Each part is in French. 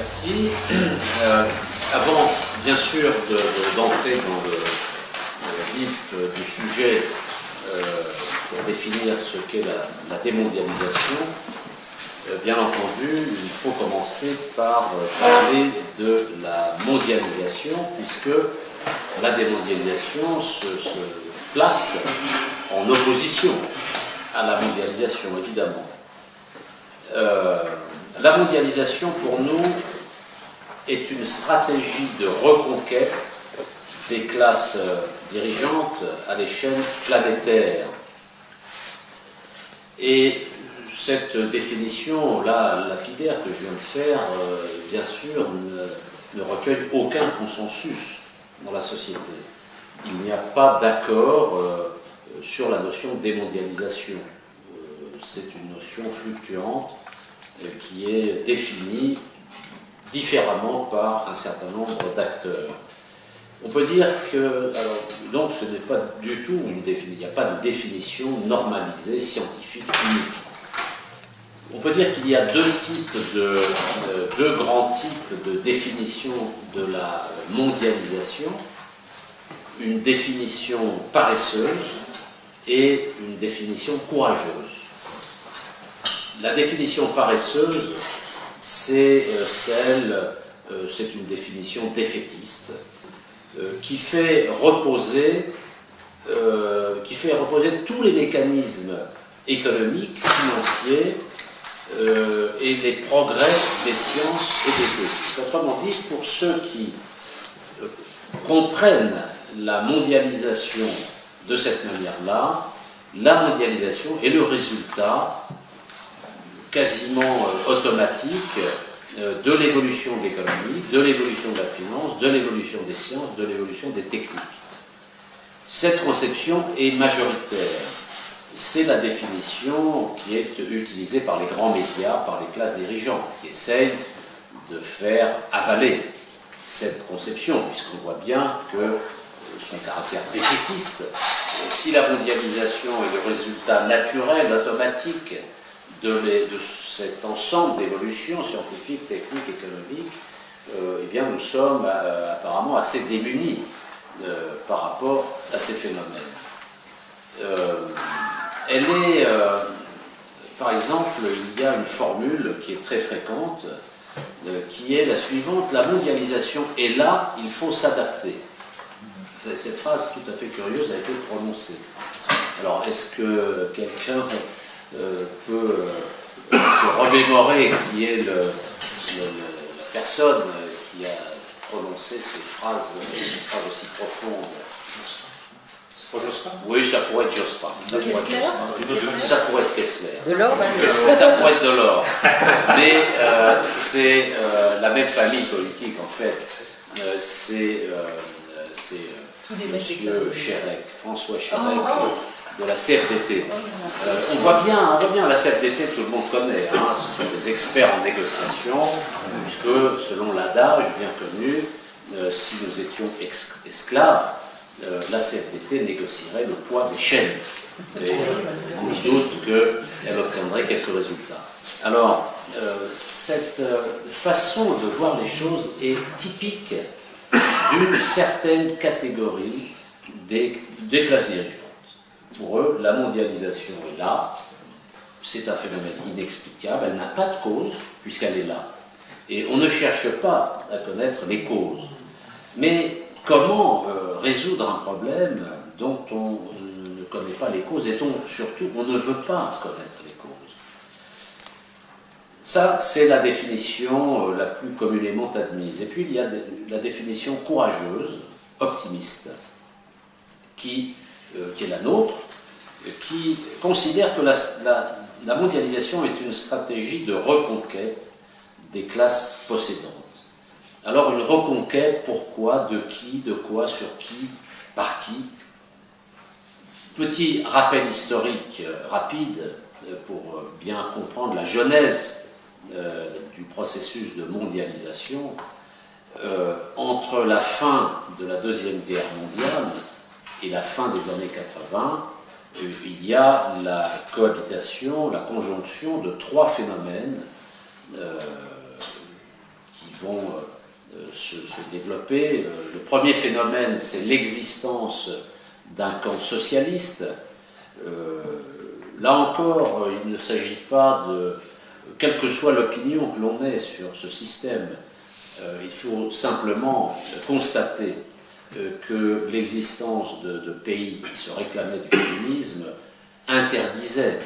Merci. Avant, bien sûr, d'entrer dans le vif du sujet pour définir ce qu'est la démondialisation, bien entendu, il faut commencer par parler de la mondialisation, puisque la démondialisation se place en opposition à la mondialisation, évidemment. La mondialisation, pour nous, est une stratégie de reconquête des classes dirigeantes à l'échelle planétaire. Et cette définition-là, lapidaire que je viens de faire, bien sûr, ne recueille aucun consensus dans la société. Il n'y a pas d'accord sur la notion de démondialisation. C'est une notion fluctuante qui est définie différemment par un certain nombre d'acteurs. On peut dire que, alors, donc ce n'est pas du tout une définition, il n'y a pas de définition normalisée, scientifique, unique. On peut dire qu'il y a deux grands types de définition de la mondialisation, une définition paresseuse et une définition courageuse. La définition paresseuse, c'est une définition défaitiste qui fait reposer tous les mécanismes économiques, financiers et les progrès des sciences et des politiques. Autrement dit, pour ceux qui comprennent la mondialisation de cette manière-là, la mondialisation est le résultat quasiment automatique de l'évolution de l'économie, de l'évolution de la finance, de l'évolution des sciences, de l'évolution des techniques. Cette conception est majoritaire. C'est la définition qui est utilisée par les grands médias, par les classes dirigeantes, qui essayent de faire avaler cette conception, puisqu'on voit bien que son caractère défaitiste, si la mondialisation est le résultat naturel, automatique, de cet ensemble d'évolutions scientifiques, techniques, économiques, eh bien nous sommes apparemment assez démunis par rapport à ces phénomènes. Par exemple, il y a une formule qui est très fréquente, qui est la suivante: la mondialisation est là, il faut s'adapter. Cette phrase tout à fait curieuse a été prononcée. Alors, est-ce que quelqu'un peut se remémorer qui est la personne qui a prononcé ces phrases aussi profondes? C'est pas Jospin? Oui, ça pourrait être Jospin. Ça pourrait être Kessler. Delors, ça pourrait être Delors. Mais c'est la même famille politique, en fait. C'est Monsieur Chérec, François Chérec, de la CFDT. On voit bien la CFDT, tout le monde connaît, hein, ce sont des experts en négociation, puisque selon l'adage bien connu, si nous étions esclaves, la CFDT négocierait le poids des chaînes. Et je doute qu'elle obtiendrait quelques résultats. Alors, cette façon de voir les choses est typique d'une certaine catégorie des classes dirigeantes. Pour eux, la mondialisation est là, c'est un phénomène inexplicable, elle n'a pas de cause, puisqu'elle est là. Et on ne cherche pas à connaître les causes. Mais comment résoudre un problème dont on ne connaît pas les causes, et dont surtout on ne veut pas connaître les causes? Ça, c'est la définition la plus communément admise. Et puis, il y a la définition courageuse, optimiste, qui est la nôtre, qui considère que la mondialisation est une stratégie de reconquête des classes possédantes. Alors une reconquête, pourquoi, de qui, de quoi, sur qui, par qui? Petit rappel historique rapide pour bien comprendre la genèse du processus de mondialisation. Entre la fin de la Deuxième Guerre mondiale et la fin des années 80, il y a la cohabitation, la conjonction de trois phénomènes qui vont se développer. Le premier phénomène, c'est l'existence d'un camp socialiste. Là encore, il ne s'agit pas de, quelle que soit l'opinion que l'on ait sur ce système, il faut simplement constater que l'existence de pays qui se réclamaient du communisme interdisait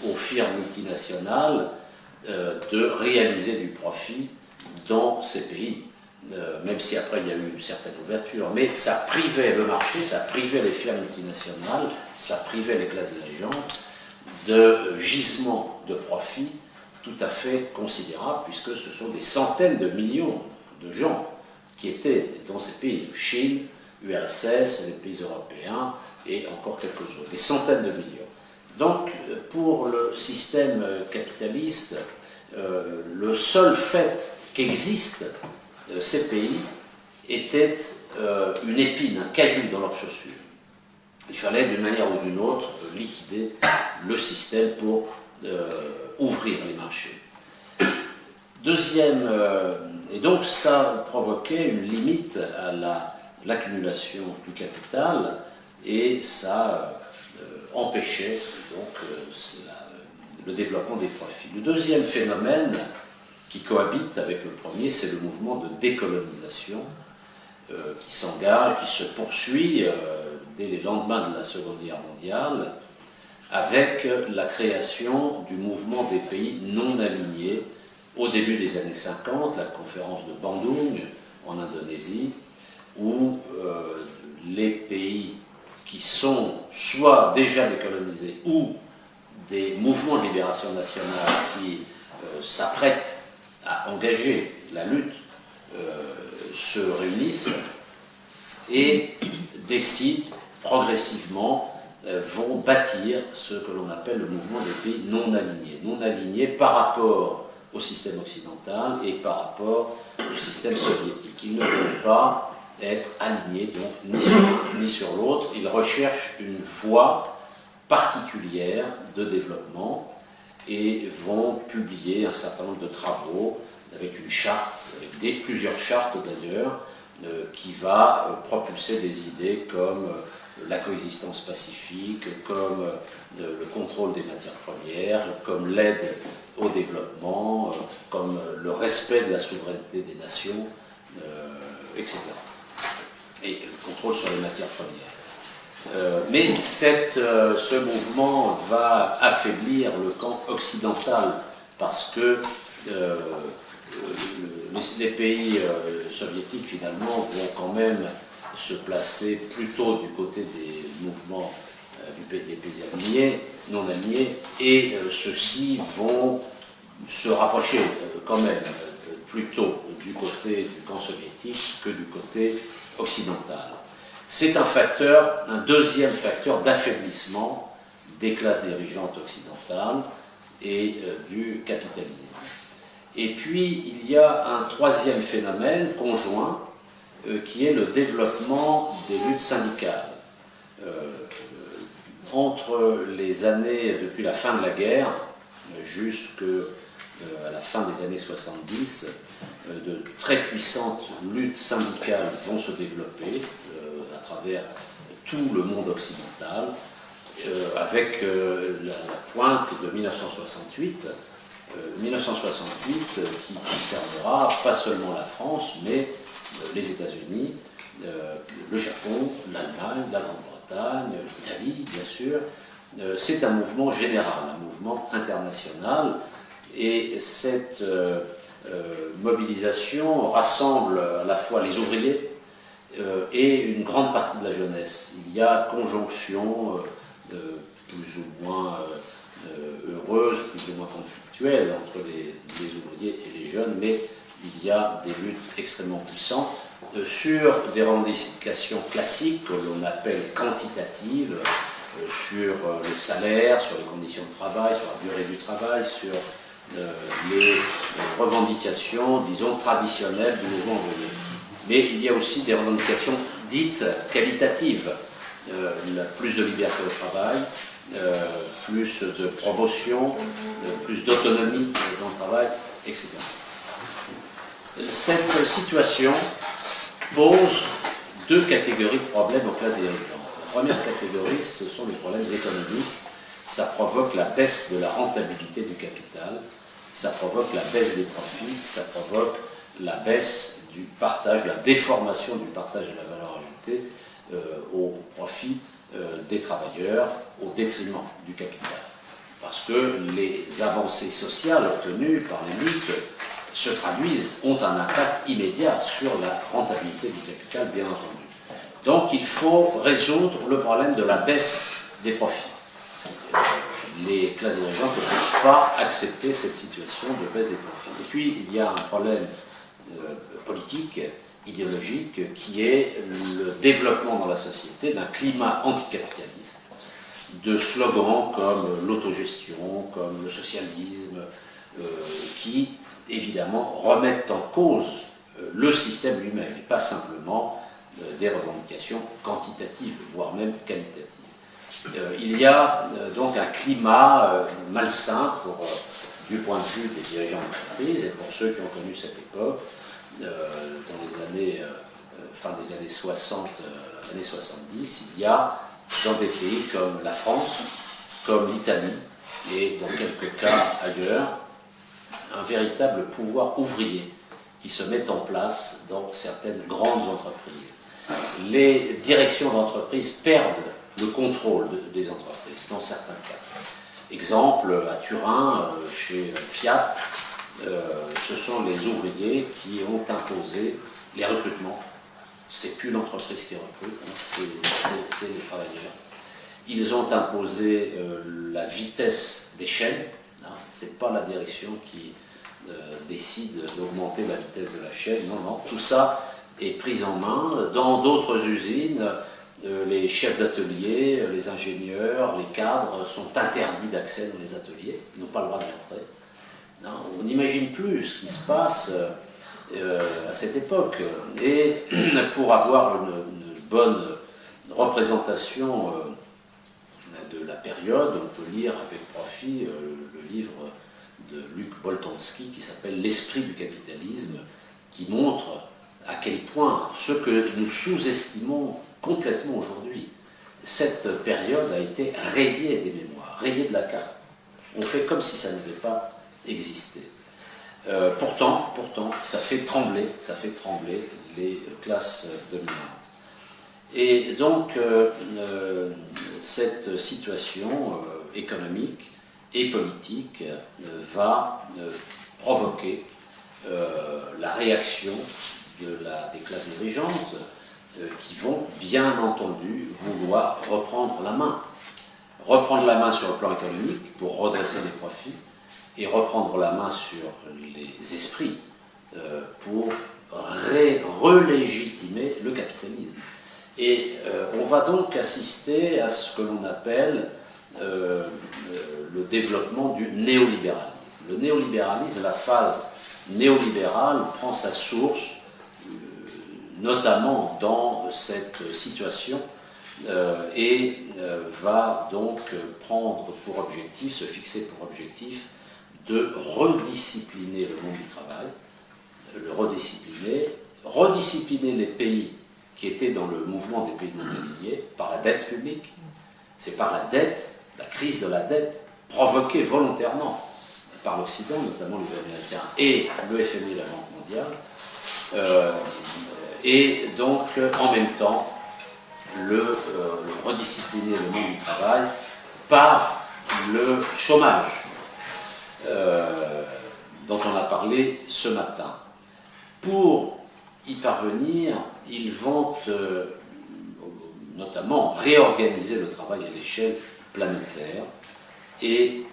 aux firmes multinationales de réaliser du profit dans ces pays, même si après il y a eu une certaine ouverture, mais ça privait le marché, ça privait les firmes multinationales, ça privait les classes dirigeantes de gisements de profit tout à fait considérables, puisque ce sont des centaines de millions de gens qui étaient dans ces pays, Chine, URSS, les pays européens et encore quelques autres, des centaines de millions. Donc, pour le système capitaliste, le seul fait qu'existent ces pays était une épine, un caillou dans leurs chaussures. Il fallait d'une manière ou d'une autre liquider le système pour ouvrir les marchés. Deuxième, et donc ça provoquait une limite à l'accumulation du capital et ça empêchait donc le développement des profits. Le deuxième phénomène qui cohabite avec le premier, c'est le mouvement de décolonisation qui s'engage, qui se poursuit dès les lendemains de la Seconde Guerre mondiale, avec la création du mouvement des pays non alignés au début des années 50, la conférence de Bandung en Indonésie, où les pays qui sont soit déjà décolonisés ou des mouvements de libération nationale qui s'apprêtent à engager la lutte se réunissent et décident progressivement vont bâtir ce que l'on appelle le mouvement des pays non alignés. Non alignés par rapport au système occidental et par rapport au système soviétique. Ils ne veulent pas être alignés, donc ni sur l'un ni sur l'autre. Ils recherchent une voie particulière de développement et vont publier un certain nombre de travaux avec une charte, avec plusieurs chartes d'ailleurs, qui va propulser des idées comme la coexistence pacifique, comme le contrôle des matières premières, comme l'aide au développement, comme le respect de la souveraineté des nations, etc. Et le contrôle sur les matières premières. Mais ce mouvement va affaiblir le camp occidental parce que les pays soviétiques finalement vont quand même se placer plutôt du côté des mouvements des pays alignés, non alignés, et ceux-ci vont se rapprocher quand même plutôt du côté du camp soviétique que du côté occidental. C'est un deuxième facteur d'affaiblissement des classes dirigeantes occidentales et du capitalisme. Et puis, il y a un troisième phénomène conjoint qui est le développement des luttes syndicales. Entre les années, depuis la fin de la guerre, jusqu'à la fin des années 70, de très puissantes luttes syndicales vont se développer à travers tout le monde occidental, avec la pointe de 1968, qui concernera pas seulement la France, mais les États-Unis, le Japon, l'Allemagne, la Grande-Bretagne, l'Italie, bien sûr. C'est un mouvement général, un mouvement international, et cette mobilisation rassemble à la fois les ouvriers et une grande partie de la jeunesse. Il y a conjonction plus ou moins heureuse, plus ou moins conflictuelle entre les ouvriers et les jeunes, mais il y a des luttes extrêmement puissantes sur des revendications classiques que l'on appelle quantitatives, sur le salaire, sur les conditions de travail, sur la durée du travail, sur les revendications, disons, traditionnelles du mouvement ouvrier. Mais il y a aussi des revendications dites qualitatives, plus de liberté au travail, plus de promotion, plus d'autonomie dans le travail, etc. Cette situation pose deux catégories de problèmes aux classes dirigeantes. La première catégorie, ce sont les problèmes économiques. Ça provoque la baisse de la rentabilité du capital, ça provoque la baisse des profits, ça provoque la baisse du partage, la déformation du partage de la valeur ajoutée au profit des travailleurs, au détriment du capital. Parce que les avancées sociales obtenues par les luttes se traduisent, ont un impact immédiat sur la rentabilité du capital, bien entendu. Donc il faut résoudre le problème de la baisse des profits. Les classes dirigeantes ne peuvent pas accepter cette situation de baisse des profits. Et puis il y a un problème politique, idéologique, qui est le développement dans la société d'un climat anticapitaliste, de slogans comme l'autogestion, comme le socialisme, qui évidemment remettent en cause le système lui-même, et pas simplement des revendications quantitatives, voire même qualitatives. Il y a donc un climat malsain du point de vue des dirigeants d'entreprise, et pour ceux qui ont connu cette époque, dans les années, fin des années 60, années 70, il y a dans des pays comme la France, comme l'Italie, et dans quelques cas ailleurs, un véritable pouvoir ouvrier qui se met en place dans certaines grandes entreprises. Les directions d'entreprise perdent le contrôle des entreprises, dans certains cas. Exemple, à Turin, chez Fiat, ce sont les ouvriers qui ont imposé les recrutements. C'est plus l'entreprise qui recrute, c'est les travailleurs. Ils ont imposé la vitesse des chaînes. C'est pas la direction qui décide d'augmenter la vitesse de la chaîne. Non, non, tout ça est pris en main. Dans d'autres usines, les chefs d'atelier, les ingénieurs, les cadres sont interdits d'accès dans les ateliers. Ils n'ont pas le droit d'y entrer. Non, on n'imagine plus ce qui se passe à cette époque. Et pour avoir une bonne représentation de la période, on peut lire avec profit le livre de Luc Boltanski qui s'appelle « L'esprit du capitalisme », qui montre à quel point ce que nous sous-estimons complètement aujourd'hui, cette période a été rayée des mémoires, rayée de la carte. On fait comme si ça n'avait pas existé. Pourtant, ça fait trembler les classes dominantes. Et donc, cette situation économique et politique va provoquer la réaction des classes dirigeantes qui vont, bien entendu, vouloir reprendre la main. Reprendre la main sur le plan économique pour redresser les profits et reprendre la main sur les esprits pour relégitimer le capitalisme. Et on va donc assister à ce que l'on appelle le développement du néolibéralisme. Le néolibéralisme, la phase néolibérale prend sa source notamment dans cette situation et va donc prendre pour objectif, se fixer pour objectif de rediscipliner le monde du travail, rediscipliner les pays qui étaient dans le mouvement des pays mondialisés par la dette publique. C'est par la dette, la crise de la dette, provoquée volontairement par l'Occident, notamment les Américains et le FMI et la Banque mondiale, et donc en même temps rediscipliner le monde du travail par le chômage dont on a parlé ce matin. Pour y parvenir, ils vont notamment réorganiser le travail à l'échelle planétaire et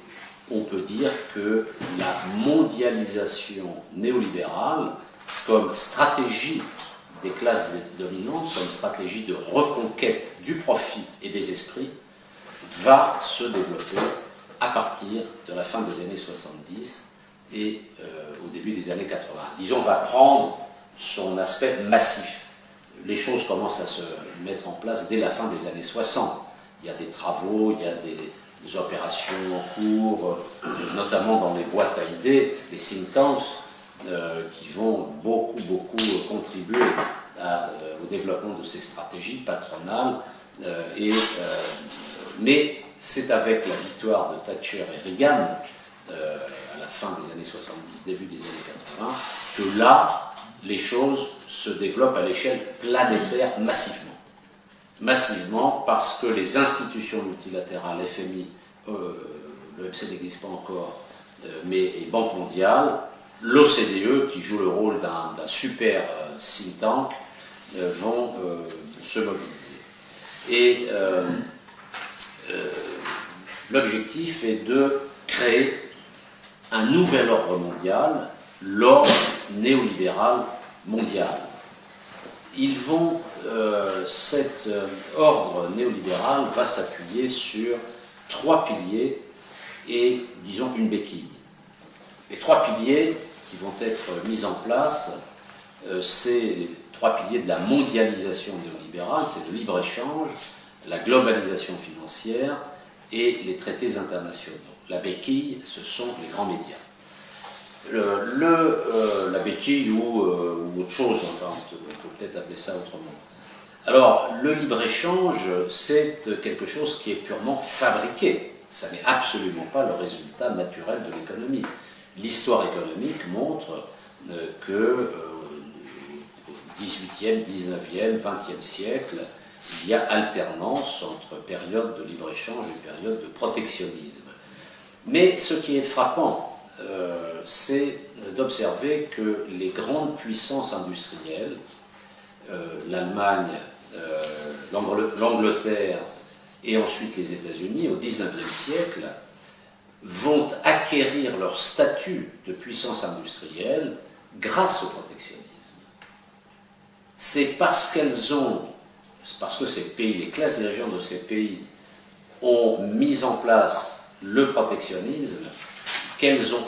on peut dire que la mondialisation néolibérale comme stratégie des classes dominantes, comme stratégie de reconquête du profit et des esprits, va se développer à partir de la fin des années 70 et au début des années 80. Disons, va prendre son aspect massif. Les choses commencent à se mettre en place dès la fin des années 60. Il y a des travaux, il y a des opérations en cours, notamment dans les boîtes à idées, les think tanks, qui vont beaucoup contribuer au développement de ces stratégies patronales. Mais c'est avec la victoire de Thatcher et Reagan, à la fin des années 70, début des années 80, que là, les choses se développent à l'échelle planétaire massivement. Massivement parce que les institutions multilatérales, FMI, l'OMC n'existe pas encore, mais Banque mondiale, l'OCDE, qui joue le rôle d'un super think tank, vont se mobiliser. Et l'objectif est de créer un nouvel ordre mondial, l'ordre néolibéral mondial. Cet ordre néolibéral va s'appuyer sur 3 piliers et, disons, une béquille. Les 3 piliers qui vont être mis en place, c'est les 3 piliers de la mondialisation néolibérale, c'est le libre-échange, la globalisation financière et les traités internationaux. La béquille, ce sont les grands médias. La béquille ou autre chose, enfin, on peut peut-être appeler ça autrement. Alors, le libre-échange, c'est quelque chose qui est purement fabriqué. Ça n'est absolument pas le résultat naturel de l'économie. L'histoire économique montre que au XVIIIe, XIXe, XXe siècle, il y a alternance entre période de libre-échange et période de protectionnisme. Mais ce qui est frappant, c'est d'observer que les grandes puissances industrielles, l'Allemagne, l'Angleterre et ensuite les États-Unis, au XIXe siècle, vont acquérir leur statut de puissance industrielle grâce au protectionnisme. C'est parce que ces pays, les classes dirigeantes de ces pays, ont mis en place le protectionnisme,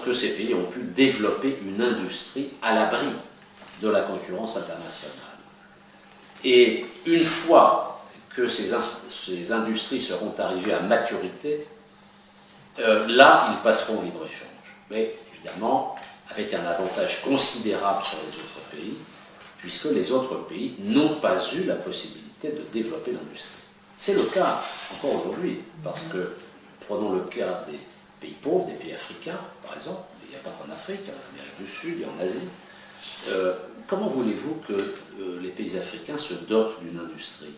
que ces pays ont pu développer une industrie à l'abri de la concurrence internationale. Et une fois que ces industries seront arrivées à maturité, là, ils passeront au libre-échange. Mais évidemment, avec un avantage considérable sur les autres pays, puisque les autres pays n'ont pas eu la possibilité de développer l'industrie. C'est le cas encore aujourd'hui, parce que, prenons le cas des pays pauvres, des pays africains, par exemple, il n'y a pas qu'en Afrique, il y a en Amérique du Sud, il y a en Asie. Comment voulez-vous que les pays africains se dotent d'une industrie?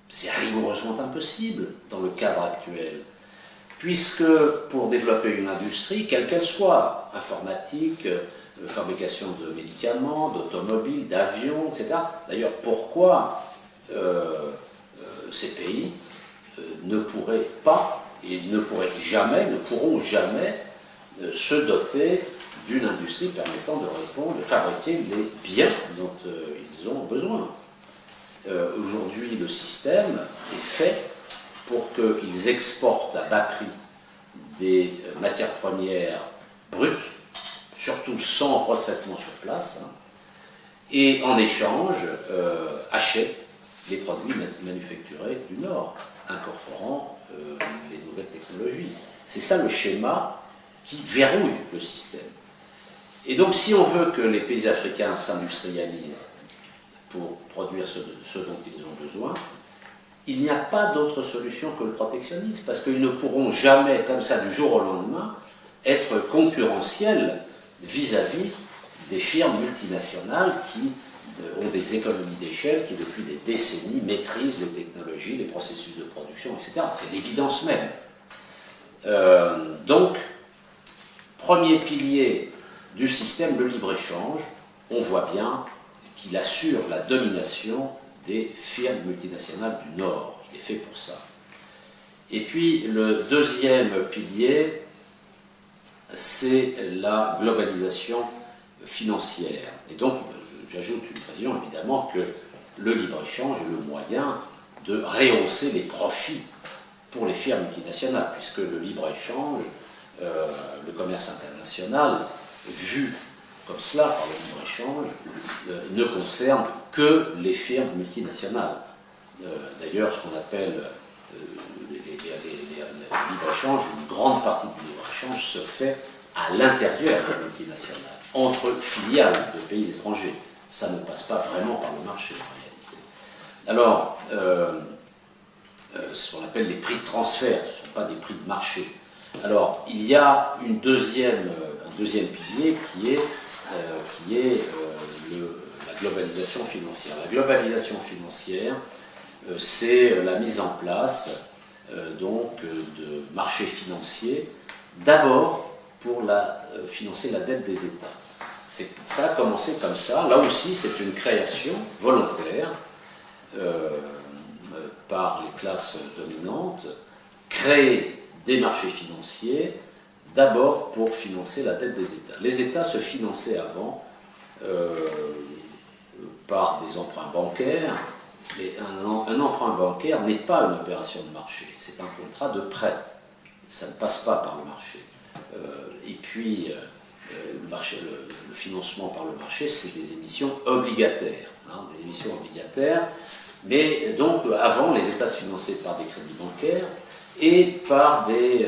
C'est rigoureusement impossible dans le cadre actuel, puisque pour développer une industrie, quelle qu'elle soit, informatique, fabrication de médicaments, d'automobiles, d'avions, etc. D'ailleurs, pourquoi ces pays ne pourraient pas et ne pourront jamais se doter d'une industrie permettant de fabriquer les biens dont ils ont besoin. Aujourd'hui, le système est fait pour qu'ils exportent à bas prix des matières premières brutes, surtout sans retraitement sur place, et en échange achètent les produits manufacturés du Nord, incorporant les nouvelles technologies. C'est ça le schéma qui verrouille le système. Et donc, si on veut que les pays africains s'industrialisent pour produire ce dont ils ont besoin, il n'y a pas d'autre solution que le protectionnisme, parce qu'ils ne pourront jamais, comme ça, du jour au lendemain, être concurrentiels vis-à-vis des firmes multinationales qui ont des économies d'échelle, qui depuis des décennies maîtrisent les technologies, les processus de production, etc. C'est l'évidence même. Donc, premier pilier du système de libre-échange, on voit bien qu'il assure la domination des firmes multinationales du Nord. Il est fait pour ça. Et puis, le deuxième pilier, c'est la globalisation financière. Et donc, j'ajoute une précision, évidemment, que le libre-échange est le moyen de rehausser les profits pour les firmes multinationales, puisque le libre-échange, le commerce international, vu comme cela par le libre-échange, ne concerne que les firmes multinationales. D'ailleurs, ce qu'on appelle les libre-échange, une grande partie du libre-échange se fait à l'intérieur des multinationales. entre filiales de pays étrangers. Ça ne passe pas vraiment par le marché en réalité. Alors, ce qu'on appelle les prix de transfert, ce ne sont pas des prix de marché. Alors, il y a un deuxième pilier qui est la globalisation financière. La globalisation financière, c'est la mise en place de marchés financiers, d'abord pour financer la dette des États. Ça a commencé comme ça. Là aussi, c'est une création volontaire par les classes dominantes, créer des marchés financiers, d'abord pour financer la dette des États. Les États se finançaient avant par des emprunts bancaires. Et un emprunt bancaire n'est pas une opération de marché, c'est un contrat de prêt. Ça ne passe pas par le marché. Et puis, le financement par le marché, c'est des émissions obligataires. Des émissions obligataires. Mais donc, avant, les États se finançaient par des crédits bancaires et par des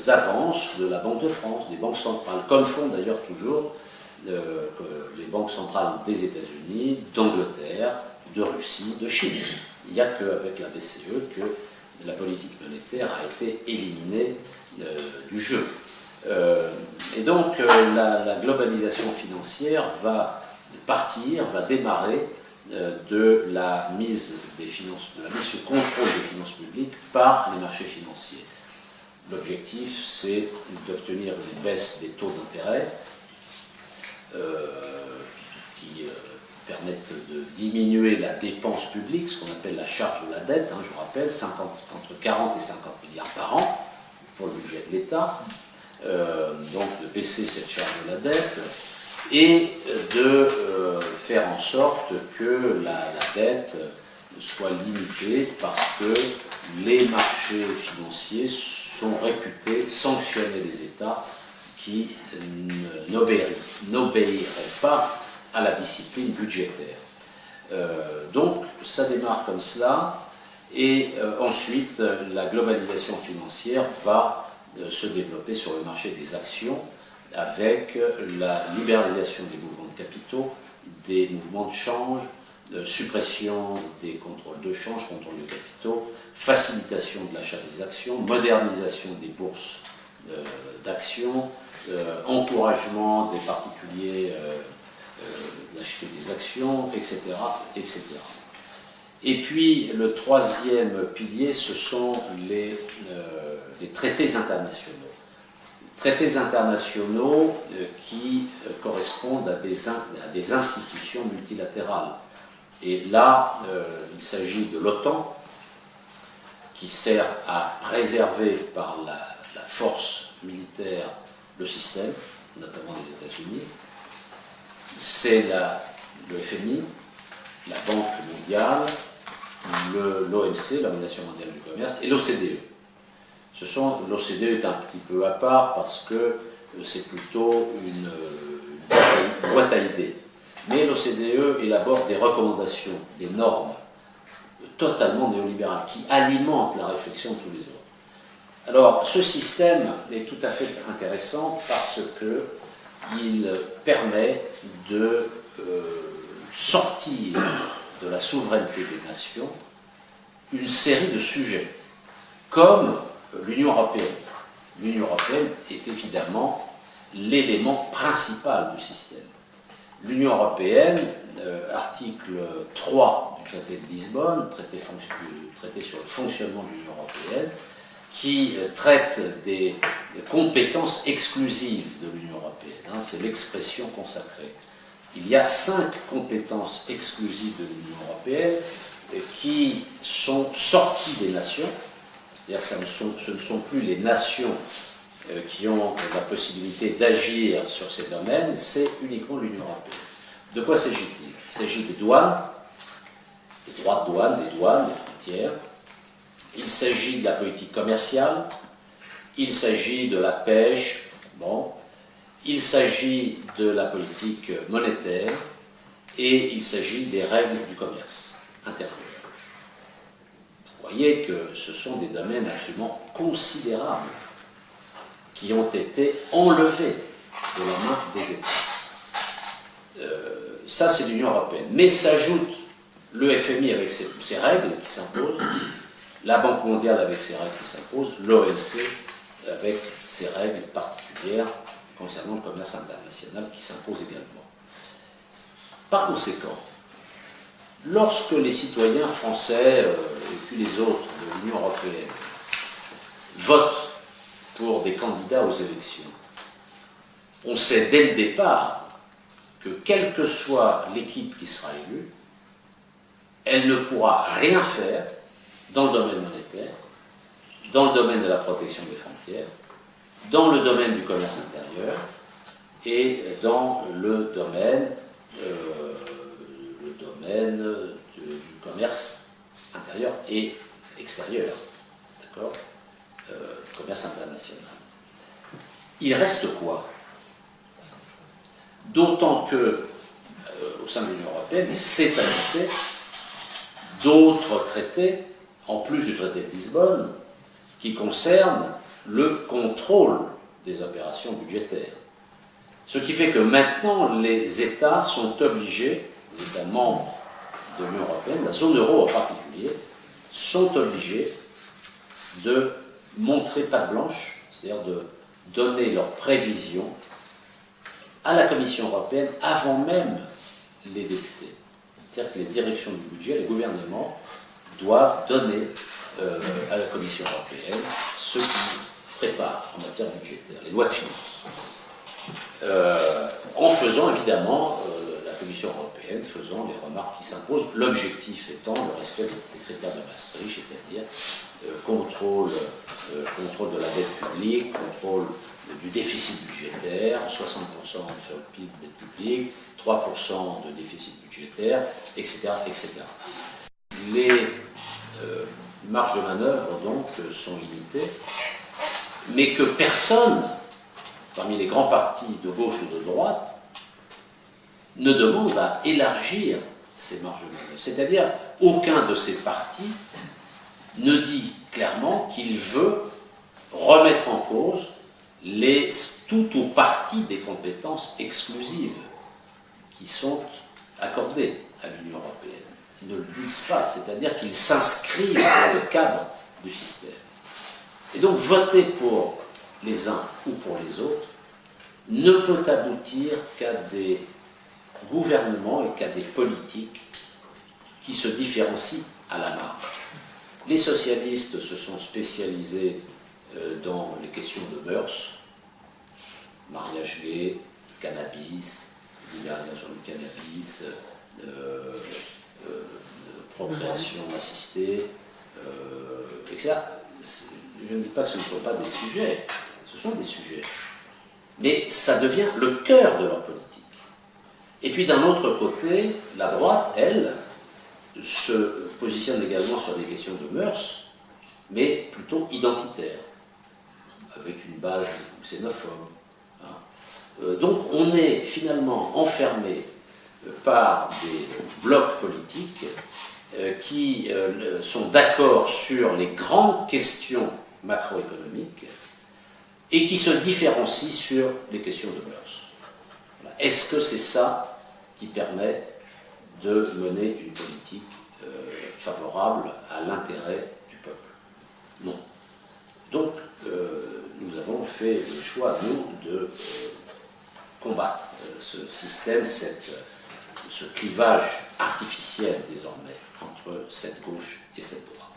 avances de la Banque de France, des banques centrales, comme font d'ailleurs toujours les banques centrales des États-Unis, d'Angleterre, de Russie, de Chine. Il n'y a qu'avec la BCE que la politique monétaire a été éliminée du jeu. Et donc la globalisation financière va démarrer de la mise sous contrôle des finances publiques par les marchés financiers. L'objectif, c'est d'obtenir une baisse des taux d'intérêt qui permettent de diminuer la dépense publique, ce qu'on appelle la charge de la dette, je vous rappelle, entre 40 et 50 milliards par an pour le budget de l'État, donc de baisser cette charge de la dette et de faire en sorte que la dette soit limitée parce que les marchés financiers sont réputés sanctionner les États qui n'obéiraient pas à la discipline budgétaire. Donc ça démarre comme cela, et ensuite la globalisation financière va se développer sur le marché des actions avec la libéralisation des mouvements de capitaux, des mouvements de change, suppression des contrôles de change, contrôle de capitaux, facilitation de l'achat des actions, modernisation des bourses d'actions, encouragement des particuliers d'acheter des actions, etc., etc. Et puis le troisième pilier, ce sont les traités internationaux. Traités internationaux qui correspondent à des institutions multilatérales. Et là, il s'agit de l'OTAN, qui sert à préserver par la force militaire le système, notamment les États-Unis. C'est le FMI, la Banque mondiale, l'OMC, l'Organisation mondiale du commerce, et l'OCDE. L'OCDE est un petit peu à part parce que c'est plutôt une boîte à idées. Mais l'OCDE élabore des recommandations, des normes totalement néolibérales qui alimentent la réflexion de tous les autres. Alors, ce système est tout à fait intéressant parce qu'il permet de sortir de la souveraineté des nations une série de sujets, comme l'Union européenne. L'Union européenne est évidemment l'élément principal du système. L'Union européenne, article 3 du traité de Lisbonne, traité sur le fonctionnement de l'Union européenne, qui traite des compétences exclusives de l'Union européenne. C'est l'expression consacrée. Il y a 5 compétences exclusives de l'Union européenne qui sont sorties des nations. C'est-à-dire ce ne sont plus les nations qui ont la possibilité d'agir sur ces domaines, c'est uniquement l'Union européenne. De quoi s'agit-il? Il s'agit des douanes, des droits de douane, des douanes, des frontières. Il s'agit de la politique commerciale, il s'agit de la pêche, il s'agit de la politique monétaire et il s'agit des règles du commerce intérieur. Vous voyez que ce sont des domaines absolument considérables qui ont été enlevés de la main des États. Ça, c'est l'Union européenne. Mais s'ajoute le FMI avec ses règles qui s'imposent, la Banque mondiale avec ses règles qui s'imposent, l'OMC avec ses règles particulières concernant le commerce international qui s'imposent également. Par conséquent, lorsque les citoyens français et puis les autres de l'Union européenne votent pour des candidats aux élections, on sait dès le départ que quelle que soit l'équipe qui sera élue, elle ne pourra rien faire dans le domaine monétaire, dans le domaine de la protection des frontières, dans le domaine du commerce intérieur et dans le domaine du commerce intérieur et extérieur, d'accord, commerce international. Il reste quoi? D'autant que, au sein de l'Union européenne, s'est ajouté d'autres traités, en plus du traité de Lisbonne, qui concernent le contrôle des opérations budgétaires. Ce qui fait que maintenant, les États sont obligés, les États membres de l'Union européenne, la zone euro en particulier, sont obligés de montrer patte blanche, c'est-à-dire de donner leurs prévisions à la Commission européenne avant même les députés. C'est-à-dire que les directions du budget, les gouvernements doivent donner à la Commission européenne ce qu'ils préparent en matière budgétaire, les lois de finances. En faisant évidemment, la Commission européenne faisant les remarques qui s'imposent, l'objectif étant le respect des critères de Maastricht, c'est-à-dire contrôle de la dette publique, contrôle du déficit budgétaire, 60% sur le PIB dette publique, 3% de déficit budgétaire, etc. etc. Les marges de manœuvre donc sont limitées, mais que personne, parmi les grands partis de gauche ou de droite, ne demande à élargir ces marges de manœuvre. C'est-à-dire, aucun de ces partis ne dit clairement qu'il veut remettre en cause tout ou partie des compétences exclusives qui sont accordées à l'Union européenne. Ils ne le disent pas, c'est-à-dire qu'ils s'inscrivent dans le cadre du système. Et donc voter pour les uns ou pour les autres ne peut aboutir qu'à des gouvernements et qu'à des politiques qui se différencient à la marge. Les socialistes se sont spécialisés dans les questions de mœurs, mariage gay, cannabis, libéralisation du cannabis, procréation assistée, etc. Je ne dis pas que ce ne sont pas des sujets, ce sont des sujets. Mais ça devient le cœur de leur politique. Et puis d'un autre côté, la droite, elle, se positionne également sur des questions de mœurs, mais plutôt identitaires, avec une base xénophobe. Donc on est finalement enfermé par des blocs politiques qui sont d'accord sur les grandes questions macroéconomiques et qui se différencient sur les questions de mœurs. Voilà. Est-ce que c'est ça qui permet de mener une politique favorable à l'intérêt du peuple? Non. Donc, nous avons fait le choix, nous, de combattre ce système, ce clivage artificiel désormais entre cette gauche et cette droite.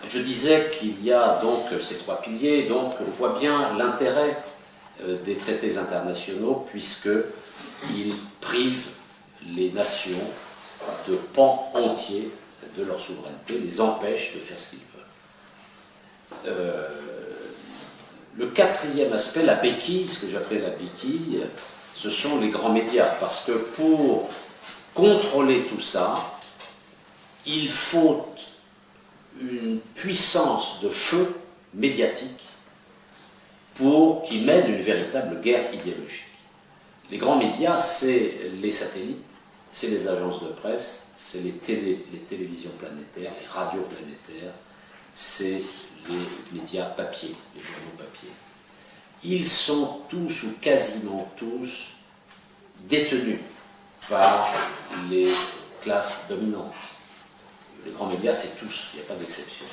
Je disais qu'il y a donc ces trois piliers, donc on voit bien l'intérêt des traités internationaux puisqu'ils privent les nations de pans entiers de leur souveraineté, les empêchent de faire ce qu'ils veulent. Le quatrième aspect, la béquille, ce que j'appelais la béquille, ce sont les grands médias, parce que pour contrôler tout ça, il faut une puissance de feu médiatique pour qui mène une véritable guerre idéologique. Les grands médias, c'est les satellites, c'est les agences de presse, c'est les télévisions planétaires, les radios planétaires, c'est les médias papier, les journaux papier. Ils sont tous ou quasiment tous détenus par les classes dominantes. Les grands médias, c'est tous, il n'y a pas d'exception.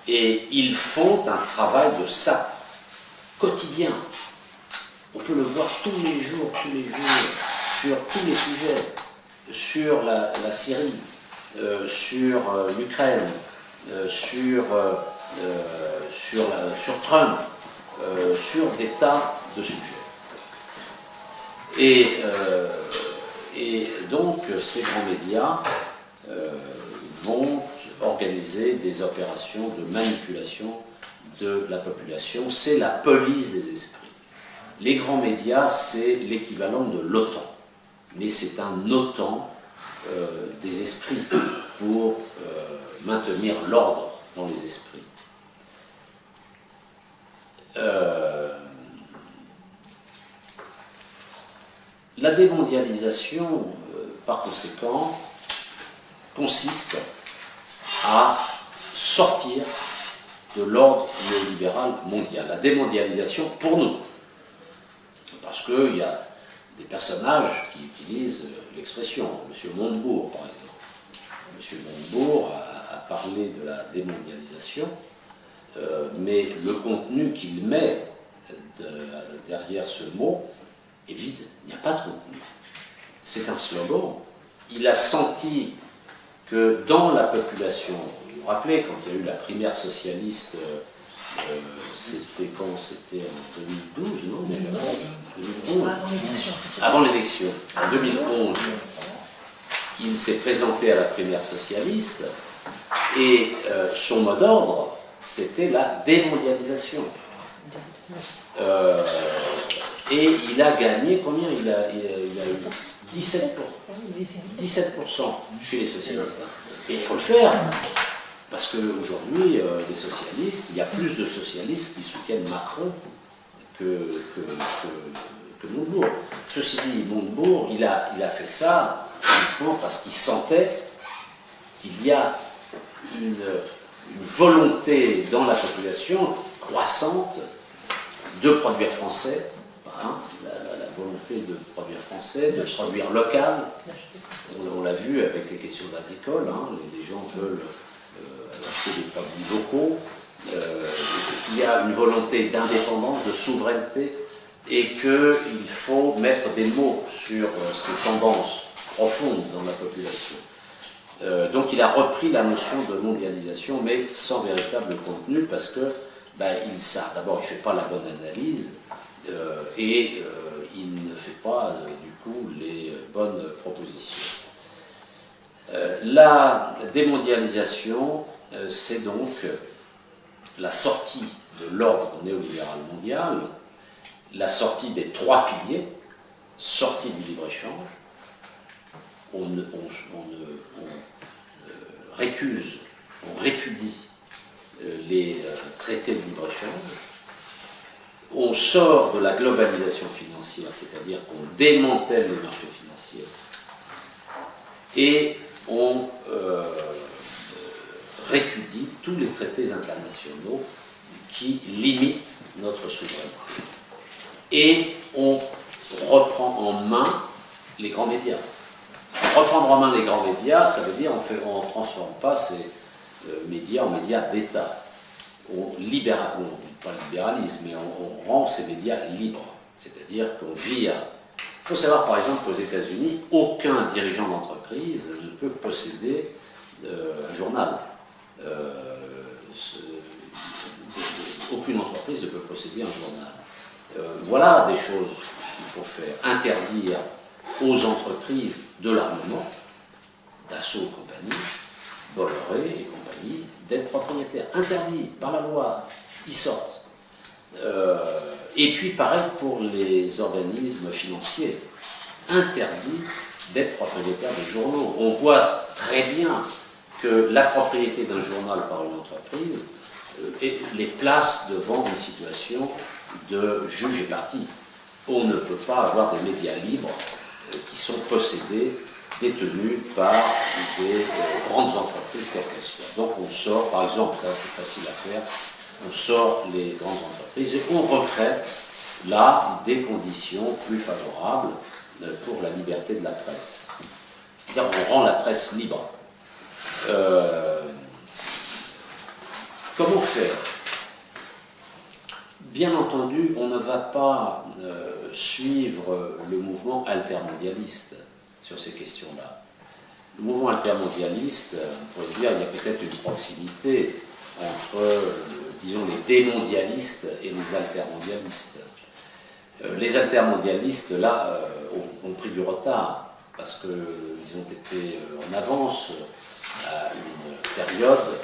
Et ils font un travail de sape quotidien. On peut le voir tous les jours, sur tous les sujets, sur la Syrie, sur l'Ukraine, sur Trump, sur des tas de sujets. Et donc, ces grands médias vont organiser des opérations de manipulation de la population. C'est la police des esprits. Les grands médias, c'est l'équivalent de l'OTAN, mais c'est un OTAN des esprits pour maintenir l'ordre dans les esprits. La démondialisation, par conséquent, consiste à sortir de l'ordre néolibéral mondial. La démondialisation pour nous. Parce qu'il y a des personnages qui utilisent l'expression. M. Montebourg, par exemple. M. Montebourg a parlé de la démondialisation, mais le contenu qu'il met derrière ce mot est vide. Il n'y a pas de contenu. C'est un slogan. Il a senti que dans la population, vous vous rappelez quand il y a eu la primaire socialiste, c'était quand? C'était en 2012, non? Déjà 2011. Avant l'élection. En 2011, il s'est présenté à la primaire socialiste et son mot d'ordre, c'était la démondialisation. Et il a gagné combien? Il a eu 17% chez les socialistes. Et il faut le faire, parce qu'aujourd'hui, les socialistes, il y a plus de socialistes qui soutiennent Macron que Montebourg. Ceci dit, Montebourg, il a fait ça uniquement parce qu'il sentait qu'il y a une volonté dans la population croissante de produire français, hein, la volonté de produire français, de produire local. On l'a vu avec les questions agricoles, hein, les gens veulent acheter des produits locaux. Il y a une volonté d'indépendance, de souveraineté, et qu'il faut mettre des mots sur ces tendances profondes dans la population. Donc il a repris la notion de mondialisation, mais sans véritable contenu, parce que d'abord il ne fait pas la bonne analyse, et il ne fait pas du coup les bonnes propositions. La démondialisation, c'est donc la sortie de l'ordre néolibéral mondial, la sortie des trois piliers, sortie du libre-échange. On répudie les traités de libre-échange. On sort de la globalisation financière, c'est-à-dire qu'on démantèle les marchés financiers, et on répudie tous les traités internationaux qui limitent notre souveraineté. Et on reprend en main les grands médias. Reprendre en main les grands médias, ça veut dire on ne transforme pas ces médias en médias d'État. On pas libéralise, mais on rend ces médias libres. C'est-à-dire qu'on vit à... Il faut savoir par exemple qu'aux États-Unis, aucun dirigeant d'entreprise ne peut posséder un journal. Aucune entreprise ne peut posséder un journal. Voilà des choses qu'il faut faire. Interdire aux entreprises de l'armement, Dassault et compagnie, Bolloré et compagnie, d'être propriétaires. Interdit par la loi. Ils sortent. Et puis pareil pour les organismes financiers. Interdit d'être propriétaire des journaux. On voit très bien que la propriété d'un journal par une entreprise les place devant une situation de juge et partie. On ne peut pas avoir des médias libres qui sont possédés, détenus par des grandes entreprises quelles qu'elles soient. Donc on sort, par exemple, ça c'est facile à faire, on sort les grandes entreprises et on recrée là des conditions plus favorables pour la liberté de la presse. C'est-à-dire on rend la presse libre. Comment faire? Bien entendu, on ne va pas suivre le mouvement altermondialiste sur ces questions-là. Le mouvement altermondialiste, on pourrait se dire, il y a peut-être une proximité entre, disons, les démondialistes et les altermondialistes. Les altermondialistes, là, ont pris du retard, parce qu'ils ont été en avance à une période,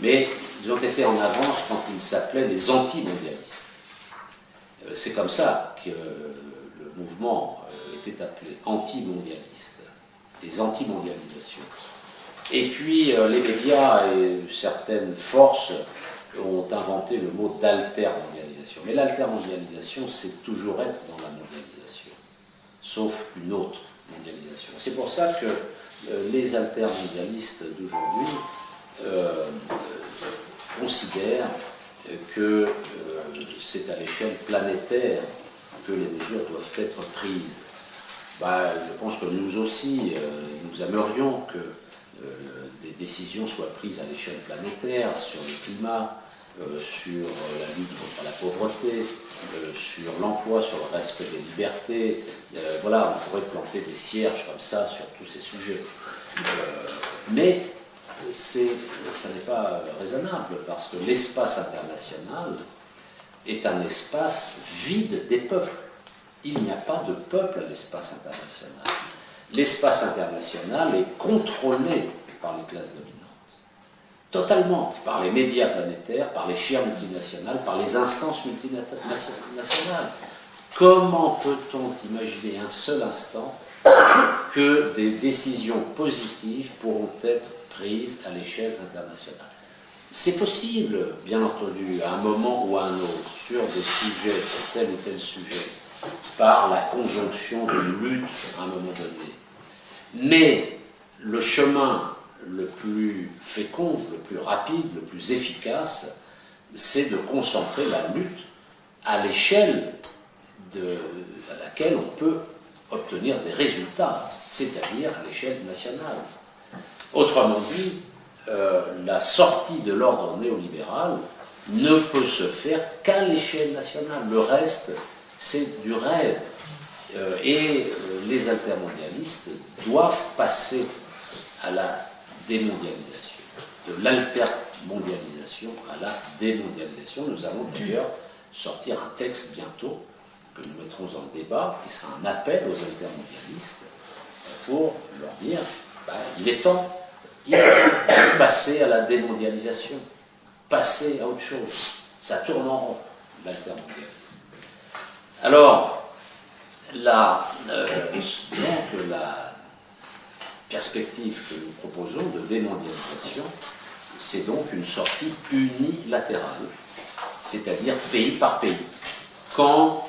mais ils ont été en avance quand ils s'appelaient les antimondialistes. C'est comme ça que le mouvement était appelé antimondialiste, les antimondialisations. Et puis les médias et certaines forces ont inventé le mot d'altermondialisation. Mais l'altermondialisation, c'est toujours être dans la mondialisation, sauf une autre mondialisation. C'est pour ça que les altermondialistes d'aujourd'hui considèrent que c'est à l'échelle planétaire que les mesures doivent être prises. Je pense que nous aussi, nous aimerions que des décisions soient prises à l'échelle planétaire sur le climat, sur la lutte contre la pauvreté, sur l'emploi, sur le respect des libertés. Voilà, on pourrait planter des cierges comme ça sur tous ces sujets. Mais ça n'est pas raisonnable, parce que l'espace international est un espace vide des peuples. Il n'y a pas de peuple à l'espace international. L'espace international est contrôlé par les classes dominantes. Totalement, par les médias planétaires, par les firmes multinationales, par les instances multinationales. Comment peut-on imaginer un seul instant que des décisions positives pourront être prises à l'échelle internationale? C'est possible, bien entendu, à un moment ou à un autre, sur des sujets, sur tel ou tel sujet, par la conjonction d'une lutte à un moment donné. Mais le chemin le plus fécond, le plus rapide, le plus efficace, c'est de concentrer la lutte à l'échelle à laquelle on peut obtenir des résultats, c'est-à-dire à l'échelle nationale. Autrement dit, la sortie de l'ordre néolibéral ne peut se faire qu'à l'échelle nationale. Le reste, c'est du rêve. Et les altermondialistes doivent passer à la démondialisation, de l'altermondialisation à la démondialisation. Nous allons d'ailleurs sortir un texte bientôt que nous mettrons en débat, qui sera un appel aux altermondialistes pour leur dire il est temps de passer à la démondialisation, passer à autre chose. Ça tourne en rond, l'altermondialisme. Alors, donc la perspective que nous proposons de démondialisation, c'est donc une sortie unilatérale, c'est-à-dire pays par pays. Quand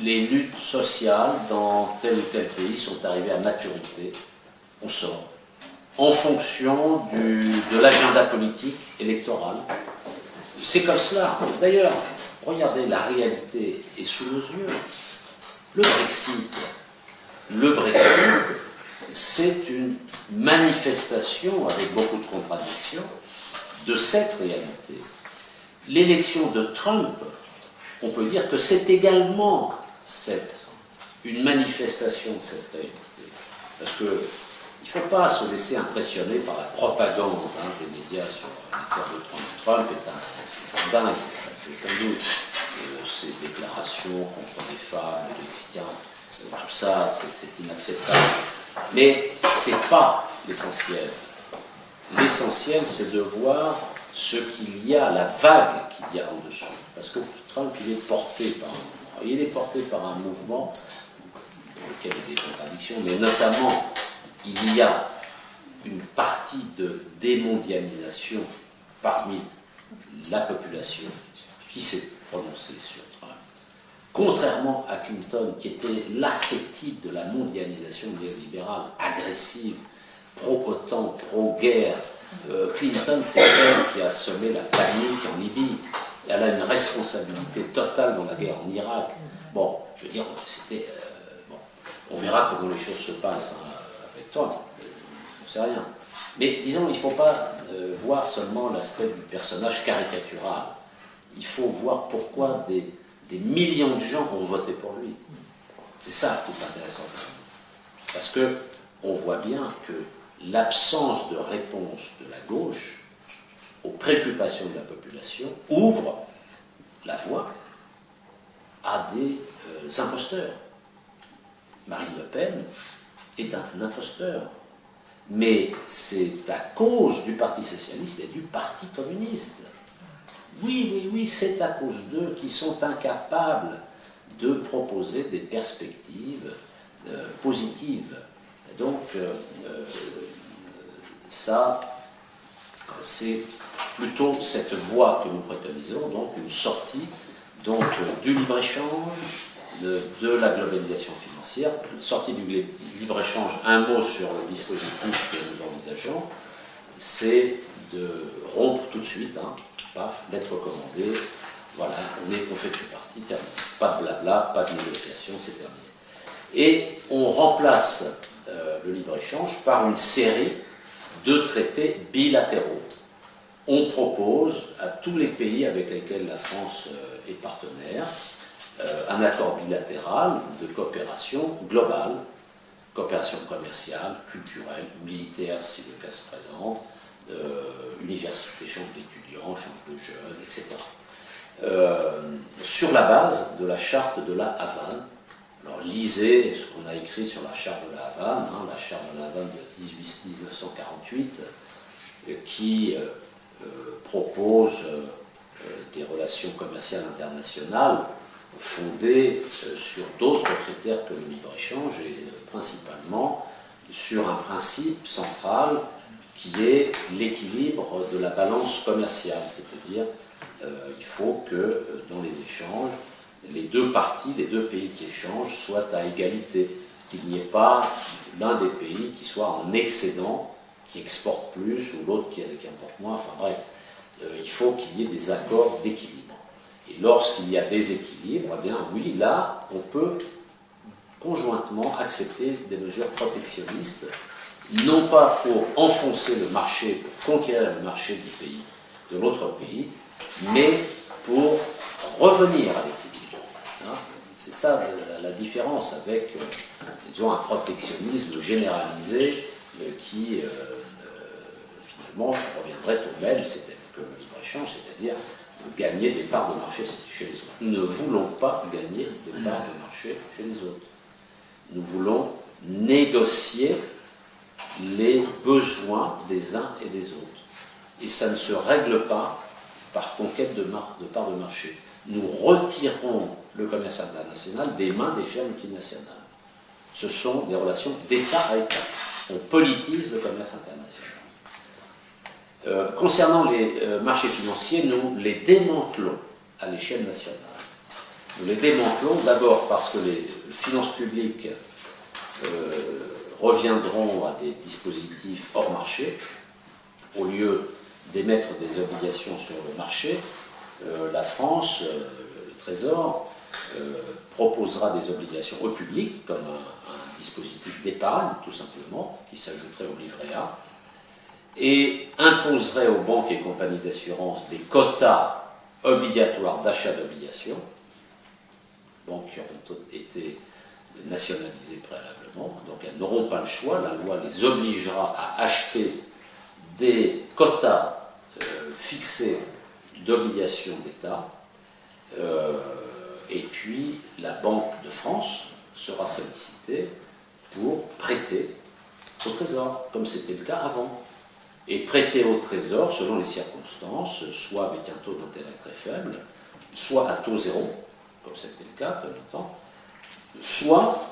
les luttes sociales dans tel ou tel pays sont arrivées à maturité, on sort. En fonction de l'agenda politique électoral. C'est comme cela. D'ailleurs, regardez, la réalité est sous nos yeux. Le Brexit, c'est une manifestation, avec beaucoup de contradictions, de cette réalité. L'élection de Trump, on peut dire que c'est également une manifestation de cette réalité. Parce qu'il ne faut pas se laisser impressionner par la propagande des médias sur l'affaire de Trump. Trump est un dingue, ça fait comme nous. Ces déclarations contre les femmes, etc. Tout ça, c'est inacceptable. Mais ce n'est pas l'essentiel. L'essentiel, c'est de voir ce qu'il y a, la vague qu'il y a en dessous. Parce que Trump, il est porté par un mouvement. Il est porté par un mouvement dans lequel il y a des contradictions, mais notamment, il y a une partie de démondialisation parmi la population qui s'est prononcée sur Trump. Contrairement à Clinton, qui était l'archétype de la mondialisation néolibérale, agressive, pro-OTAN, pro-guerre, Clinton, c'est elle qui a semé la panique en Libye. Elle a une responsabilité totale dans la guerre en Irak. Bon, je veux dire, c'était... bon, on verra comment les choses se passent hein, avec Tom, on ne sait rien. Mais disons, il ne faut pas voir seulement l'aspect du personnage caricatural. Il faut voir pourquoi des millions de gens ont voté pour lui. C'est ça qui est intéressant. Parce qu'on voit bien que l'absence de réponse de la gauche aux préoccupations de la population ouvre la voie à des imposteurs. Marine Le Pen est un imposteur. Mais c'est à cause du Parti socialiste et du Parti communiste. Oui, c'est à cause d'eux qui sont incapables de proposer des perspectives positives. Et donc, ça, c'est plutôt cette voie que nous préconisons, donc une sortie donc, du libre-échange, de la globalisation financière, une sortie du libre-échange. Un mot sur le dispositif que nous envisageons, c'est de rompre tout de suite, hein, paf, lettre recommandée, voilà, on fait plus partie, terminé. Pas de blabla, pas de négociation, c'est terminé. Et on remplace le libre-échange par une série de traités bilatéraux. On propose à tous les pays avec lesquels la France est partenaire un accord bilatéral de coopération globale, coopération commerciale, culturelle, militaire si le cas se présente, université, chambre d'étudiants, chambre de jeunes, etc. Sur la base de la charte de la Havane. Alors lisez ce qu'on a écrit sur la charte de la Havane, hein, la charte de la Havane de 1948, qui propose des relations commerciales internationales fondées sur d'autres critères que le libre-échange et principalement sur un principe central qui est l'équilibre de la balance commerciale, c'est-à-dire il faut que dans les échanges, les deux parties, les deux pays qui échangent soient à égalité, qu'il n'y ait pas l'un des pays qui soit en excédent, qui exporte plus, ou l'autre qui importe moins, enfin bref, il faut qu'il y ait des accords d'équilibre. Et lorsqu'il y a des équilibres, eh bien oui, là, on peut conjointement accepter des mesures protectionnistes, non pas pour enfoncer le marché, pour conquérir le marché du pays, de l'autre pays, mais pour revenir à l'équilibre. Hein. C'est ça la différence avec, disons, un protectionnisme généralisé qui, finalement, reviendrait au même, c'est-à-dire que le libre-échange, c'est-à-dire gagner des parts de marché chez les autres. Nous ne voulons pas gagner des parts de marché chez les autres. Nous voulons négocier les besoins des uns et des autres. Et ça ne se règle pas par conquête de parts de marché. Nous retirons le commerce international des mains des firmes multinationales. Ce sont des relations d'État à État. On politise le commerce international. Concernant les marchés financiers, nous les démantelons à l'échelle nationale. Nous les démantelons d'abord parce que les finances publiques reviendront à des dispositifs hors marché, au lieu d'émettre des obligations sur le marché. La France, le Trésor, proposera des obligations au public, comme un dispositif d'épargne, tout simplement, qui s'ajouterait au livret A, et imposerait aux banques et compagnies d'assurance des quotas obligatoires d'achat d'obligations, banques qui auront été nationalisées préalablement, donc elles n'auront pas le choix, la loi les obligera à acheter des quotas fixés d'obligations d'État, et puis la Banque de France sera sollicitée pour prêter au Trésor, comme c'était le cas avant. Et prêter au Trésor, selon les circonstances, soit avec un taux d'intérêt très faible, soit à taux zéro, comme c'était le cas très longtemps, soit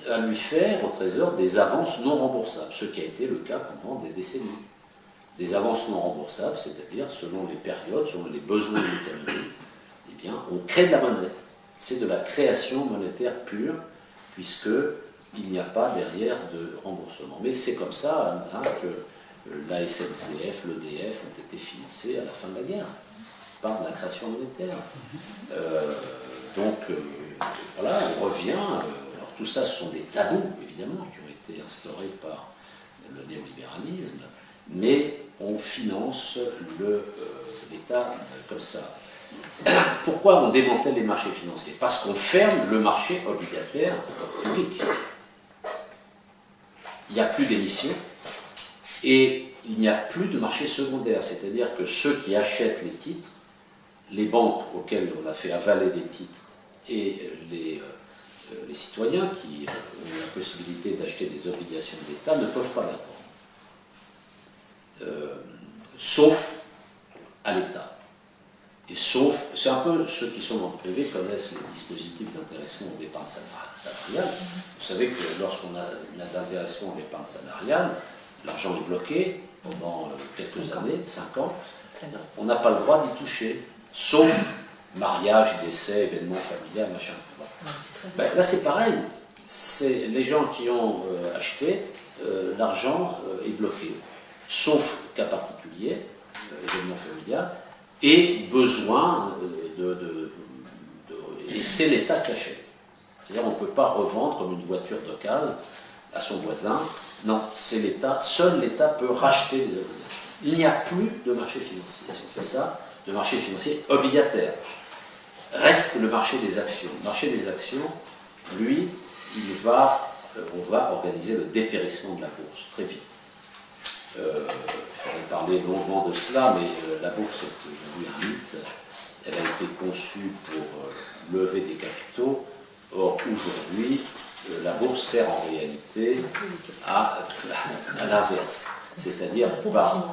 à lui faire au Trésor des avances non remboursables, ce qui a été le cas pendant des décennies. Des avances non remboursables, c'est-à-dire selon les périodes, selon les besoins de l'économie, eh bien, on crée de la monnaie. C'est de la création monétaire pure, puisqu'il n'y a pas derrière de remboursement. Mais c'est comme ça hein, que la SNCF, l'EDF ont été financés à la fin de la guerre, par de la création monétaire. Donc, voilà, on revient. Alors tout ça, ce sont des tabous, évidemment, qui ont été instaurés par le néolibéralisme, mais on finance l'État comme ça. Pourquoi on démantèle les marchés financiers? Parce qu'on ferme le marché obligataire public. Il n'y a plus d'émissions et il n'y a plus de marché secondaire, c'est-à-dire que ceux qui achètent les titres, les banques auxquelles on a fait avaler des titres et les citoyens qui ont la possibilité d'acheter des obligations d'État ne peuvent pas la vendre. Sauf à l'État. Et sauf, c'est un peu ceux qui sont dans le privé connaissent les dispositifs d'intéressement d'épargne salariale. Vous savez que lorsqu'on a d'intéressement d'épargne salariale, l'argent est bloqué pendant quelques années, 5 ans, on n'a pas le droit d'y toucher, sauf mariage, décès, événements familiaux, machin. Ben, là c'est pareil, c'est les gens qui ont acheté, l'argent est bloqué, sauf cas particulier, événement familial, et besoin et c'est l'État qui achète. C'est-à-dire on ne peut pas revendre comme une voiture d'occasion à son voisin. Non, c'est l'État, seul l'État peut racheter les obligations. Il n'y a plus de marché financier. Si on fait ça, de marché financier obligataire. Reste le marché des actions. Le marché des actions, lui, on va organiser le dépérissement de la bourse très vite. Il faudrait parler longuement de cela, mais la bourse est aujourd'hui un mythe. Elle a été conçue pour lever des capitaux. Or, aujourd'hui, la bourse sert en réalité à l'inverse. C'est-à-dire,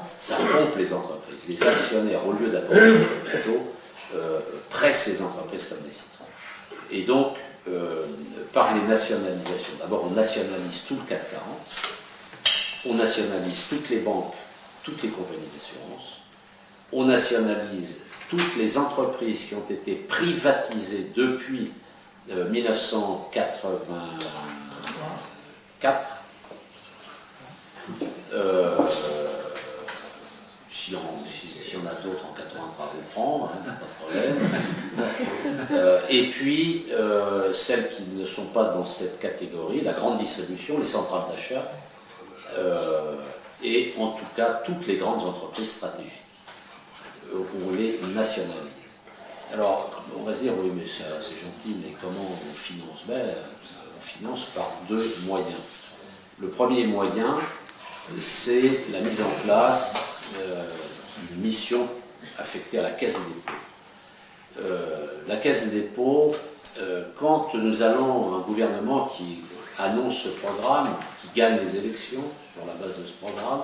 ça pompe les entreprises. Les actionnaires, au lieu d'apporter des capitaux, pressent les entreprises comme des citrons. Et donc, par les nationalisations, d'abord on nationalise tout le CAC 40, on nationalise toutes les banques, toutes les compagnies d'assurance, on nationalise toutes les entreprises qui ont été privatisées depuis 1984. Si on a d'autres en 83, on prend, hein, pas de problème. Et puis, celles qui ne sont pas dans cette catégorie, la grande distribution, les centrales d'achat, et en tout cas toutes les grandes entreprises stratégiques. On les nationalise. Alors, on va se dire, oui, mais c'est gentil, mais comment on finance? Ben, on finance par 2 moyens. Le premier moyen, c'est la mise en place d'une mission affectée à la Caisse des dépôts. La Caisse des dépôts, quand nous allons, un gouvernement qui annonce ce programme, qui gagne les élections sur la base de ce programme,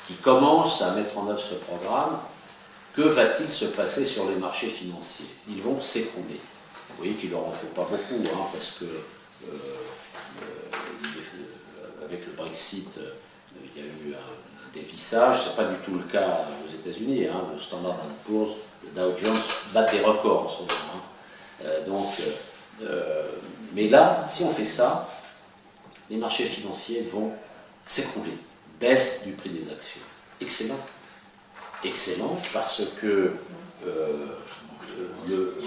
qui commence à mettre en œuvre ce programme, que va-t-il se passer sur les marchés financiers? Ils vont s'écrouler. Vous voyez qu'il ne leur en faut pas beaucoup, hein, parce que avec le Brexit, il y a eu un dévissage. Ce n'est pas du tout le cas aux États-Unis. Hein, le Standard & Poor's, le Dow Jones battent des records en ce moment. Hein. Mais là, si on fait ça, les marchés financiers vont s'écrouler. Baisse du prix des actions. Excellent. Excellent parce que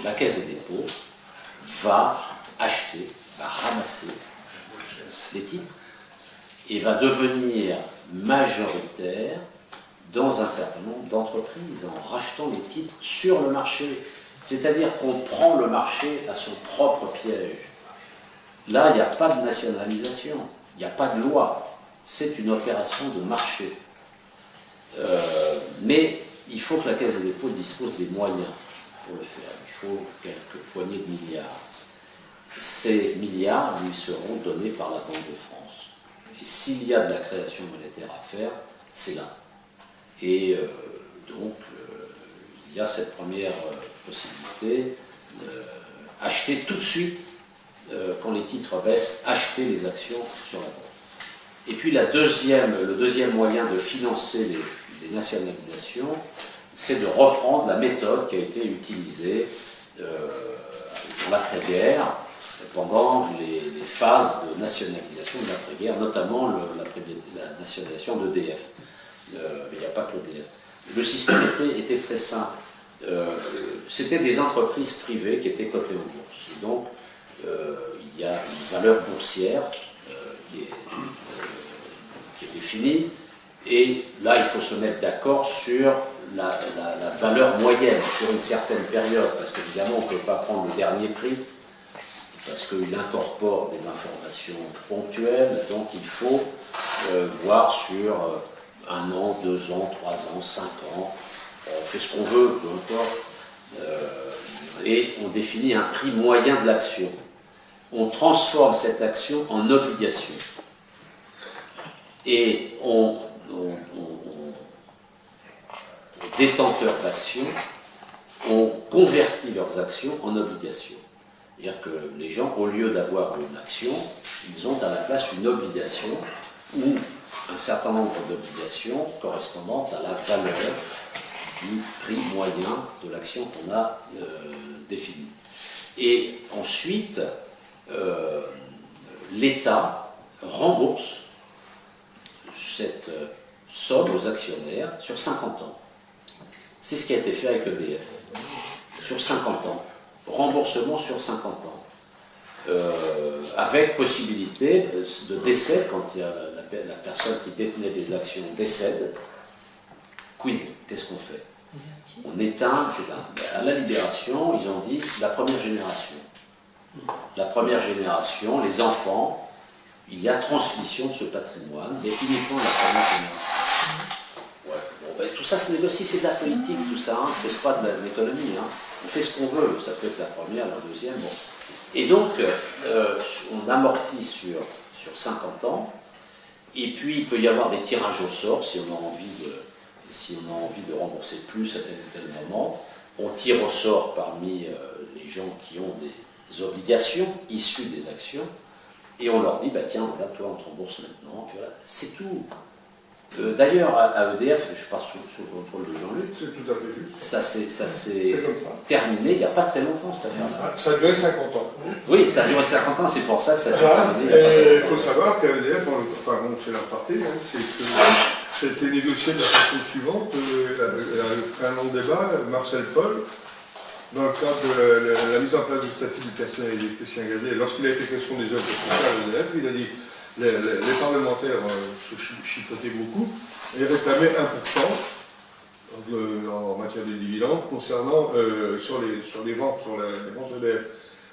la Caisse des dépôts va acheter, va ramasser les titres et va devenir majoritaire dans un certain nombre d'entreprises en rachetant les titres sur le marché. C'est-à-dire qu'on prend le marché à son propre piège. Là, il n'y a pas de nationalisation, il n'y a pas de loi, c'est une opération de marché. Mais il faut que la Caisse des dépôts dispose des moyens pour le faire. Il faut quelques poignées de milliards. Ces milliards lui seront donnés par la Banque de France. Et s'il y a de la création monétaire à faire, c'est là. Et donc, il y a cette première possibilité, acheter tout de suite, quand les titres baissent, acheter les actions sur la bourse. Et puis le deuxième moyen de financer les nationalisations, c'est de reprendre la méthode qui a été utilisée dans l'après-guerre, pendant les phases de nationalisation de l'après-guerre, notamment la nationalisation d'EDF. Mais il n'y a pas que l'EDF. Le système était très simple. C'était des entreprises privées qui étaient cotées en bourse. Et donc, il y a une valeur boursière qui est définie, et là il faut se mettre d'accord sur la valeur moyenne sur une certaine période, parce qu'évidemment on ne peut pas prendre le dernier prix, parce qu'il incorpore des informations ponctuelles, donc il faut voir sur 1 an, 2 ans, 3 ans, 5 ans, on fait ce qu'on veut, peu importe, et on définit un prix moyen de l'action. On transforme cette action en obligation. Et aux détenteurs d'actions, on convertit leurs actions en obligations. C'est-à-dire que les gens, au lieu d'avoir une action, ils ont à la place une obligation ou un certain nombre d'obligations correspondant à la valeur du prix moyen de l'action qu'on a définie. Et ensuite, l'État rembourse cette somme aux actionnaires sur 50 ans. C'est ce qui a été fait avec EDF. Sur 50 ans. Remboursement sur 50 ans. Avec possibilité de décès quand il y a la personne qui détenait des actions décède. Quid? Qu'est-ce qu'on fait? On éteint, etc. À la Libération, ils ont dit la première génération. La première génération, les enfants, il y a transmission de ce patrimoine, mais uniquement la première génération. Ouais. Bon, ben, tout ça se négocie, c'est de la politique, tout ça, hein. C'est pas de l'économie. Hein. On fait ce qu'on veut, ça peut être la première, la deuxième. Bon. Et donc, on amortit sur 50 ans, et puis il peut y avoir des tirages au sort si on a envie de rembourser plus à tel ou tel moment. On tire au sort parmi les gens qui ont des obligations issues des actions, et on leur dit, bah tiens, voilà, toi on te rembourse maintenant, voilà. C'est tout. D'ailleurs, à EDF, je passe sous le contrôle de Jean-Luc, c'est tout à fait juste. ça s'est terminé il n'y a pas très longtemps, cette affaire-là. Ça a duré 50 ans. Oui, ça a duré 50 ans, c'est pour ça que ça s'est terminé. Il faut savoir qu'à EDF, enfin bon, c'est leur partie, hein, c'est que ça a été négocié de la façon suivante, après un long débat, Marcel Paul, dans le cadre de la mise en place du statut du personnel électricien gazé, lorsqu'il a été question des œuvres sociales à EDF, il a dit les parlementaires se chipotaient beaucoup et réclamaient 1% en matière de dividendes concernant sur les ventes, sur les ventes EDF.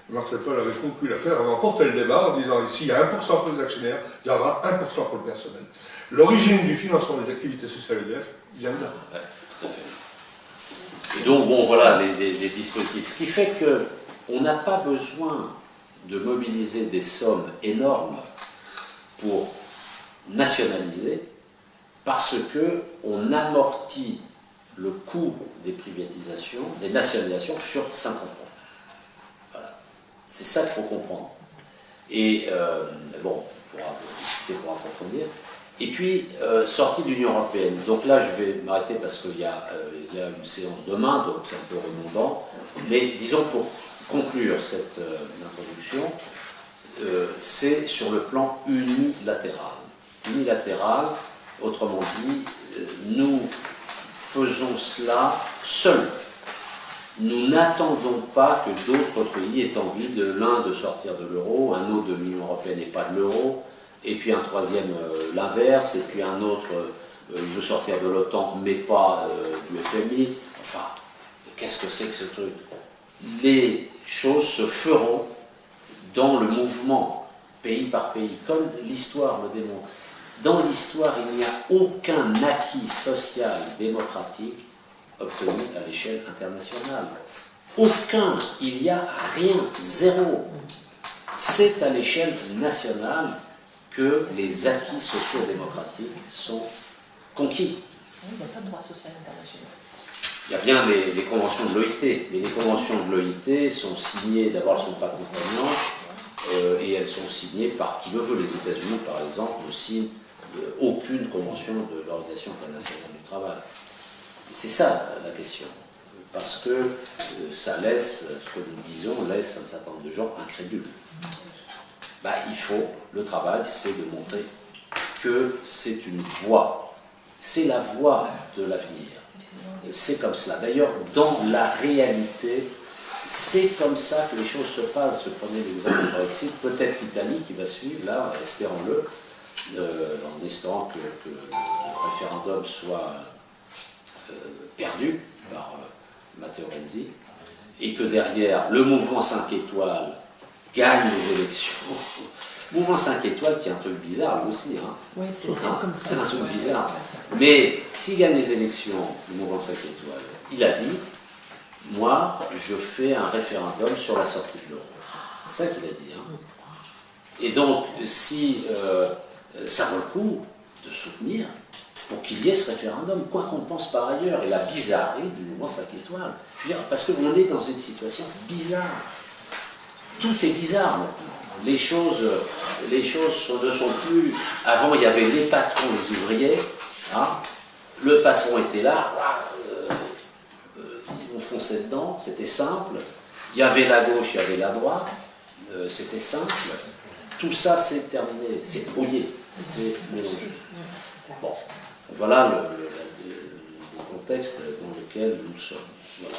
Marcel Paul avait conclu l'affaire, avait emporté le débat en disant s'il y a 1% pour les actionnaires, il y aura 1% pour le personnel. L'origine du financement des activités sociales EDF vient de là. Ouais, tout à fait. Et donc, bon, voilà les dispositifs. Ce qui fait qu'on n'a pas besoin de mobiliser des sommes énormes pour nationaliser, parce qu'on amortit le coût des privatisations, des nationalisations sur 50 ans. Voilà. C'est ça qu'il faut comprendre. Et bon, on pourra discuter pour approfondir. Et puis, sortie de l'Union européenne. Donc là, je vais m'arrêter parce qu'il y a une séance demain, donc c'est un peu redondant. Mais disons, pour conclure cette introduction, c'est sur le plan unilatéral. Unilatéral, autrement dit, nous faisons cela seuls. Nous n'attendons pas que d'autres pays aient envie l'un de sortir de l'euro, un autre de l'Union européenne et pas de l'euro, et puis un troisième l'inverse, et puis un autre il veut sortir de l'OTAN mais pas du FMI. Enfin, qu'est-ce que c'est que ce truc? Les choses se feront dans le mouvement, pays par pays, comme l'histoire le démontre. Dans l'histoire, il n'y a aucun acquis social démocratique obtenu à l'échelle internationale. Aucun, il n'y a rien, zéro. C'est à l'échelle nationale que les acquis sociaux démocratiques sont conquis. Il n'y a pas de droit social international. Il y a bien les conventions de l'OIT, mais les conventions de l'OIT sont signées, d'abord elles ne sont pas contraignantes, et elles sont signées par qui le veut. Les États-Unis, par exemple, ne signent aucune convention de l'Organisation internationale du travail. C'est ça la question, parce que ça laisse, ce que nous disons, laisse un certain nombre de gens incrédules. Ben, il faut, le travail, c'est de montrer que c'est une voie, c'est la voie de l'avenir. C'est comme cela. D'ailleurs, dans la réalité, c'est comme ça que les choses se passent. Je prenais l'exemple du Brexit, peut-être l'Italie qui va suivre, là, espérons-le, en espérant que le référendum soit perdu par Matteo Renzi, et que derrière, le mouvement 5 étoiles gagne les élections. Mouvement 5 étoiles qui est un truc bizarre, lui aussi. Hein. Oui, c'est C'est un truc bizarre. Mais s'il gagne les élections, le mouvement 5 étoiles, il a dit, moi, je fais un référendum sur la sortie de l'euro. C'est ça qu'il a dit. Hein. Et donc, si ça vaut le coup de soutenir pour qu'il y ait ce référendum, quoi qu'on pense par ailleurs, et la bizarrerie du mouvement 5 étoiles. Je veux dire, parce qu'on est dans une situation bizarre. Tout est bizarre maintenant. Les choses ne sont plus... Avant, il y avait les patrons, les ouvriers. Hein. Le patron était là. On fonçait dedans. C'était simple. Il y avait la gauche, il y avait la droite. C'était simple. Tout ça, c'est terminé. C'est brouillé. C'est mélangé. Bon. Voilà le contexte dans lequel nous sommes. Voilà.